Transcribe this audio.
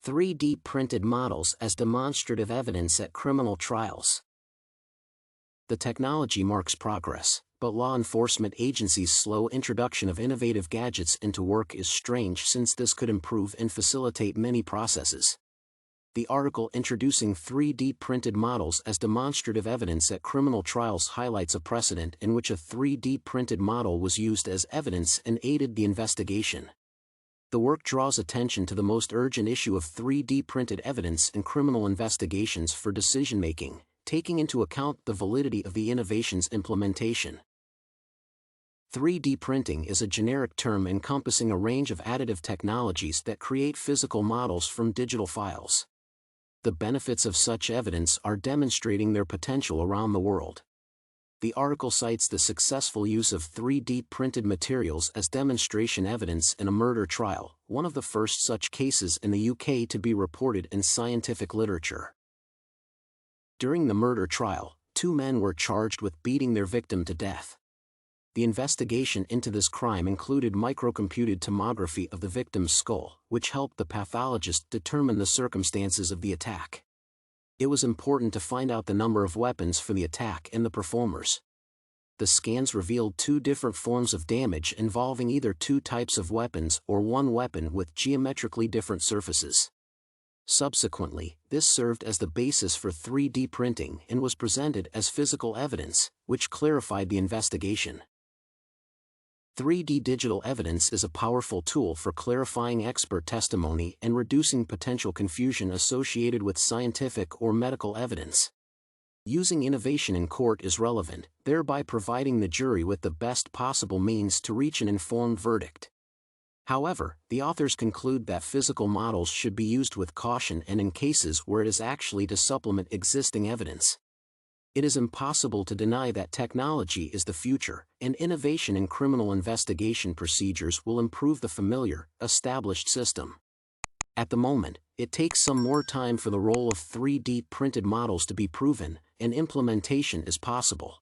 3D printed models as demonstrative evidence at criminal trials. The technology marks progress, but law enforcement agencies' slow introduction of innovative gadgets into work is strange since this could improve and facilitate many processes. The article introducing 3D printed models as demonstrative evidence at criminal trials highlights a precedent in which a 3D printed model was used as evidence and aided the investigation. The work draws attention to the most urgent issue of 3D printed evidence in criminal investigations for decision-making, taking into account the validity of the innovation's implementation. 3D printing is a generic term encompassing a range of additive technologies that create physical models from digital files. The benefits of such evidence are demonstrating their potential around the world. The article cites the successful use of 3D printed materials as demonstration evidence in a murder trial, one of the first such cases in the UK to be reported in scientific literature. During the murder trial, 2 men were charged with beating their victim to death. The investigation into this crime included microcomputed tomography of the victim's skull, which helped the pathologist determine the circumstances of the attack. It was important to find out the number of weapons for the attack and the performers. The scans revealed 2 different forms of damage involving either 2 types of weapons or 1 weapon with geometrically different surfaces. Subsequently, this served as the basis for 3D printing and was presented as physical evidence, which clarified the investigation. 3D digital evidence is a powerful tool for clarifying expert testimony and reducing potential confusion associated with scientific or medical evidence. Using innovation in court is relevant, thereby providing the jury with the best possible means to reach an informed verdict. However, the authors conclude that physical models should be used with caution and in cases where it is actually to supplement existing evidence. It is impossible to deny that technology is the future, and innovation in criminal investigation procedures will improve the familiar, established system. At the moment, it takes some more time for the role of 3D printed models to be proven, and implementation is possible.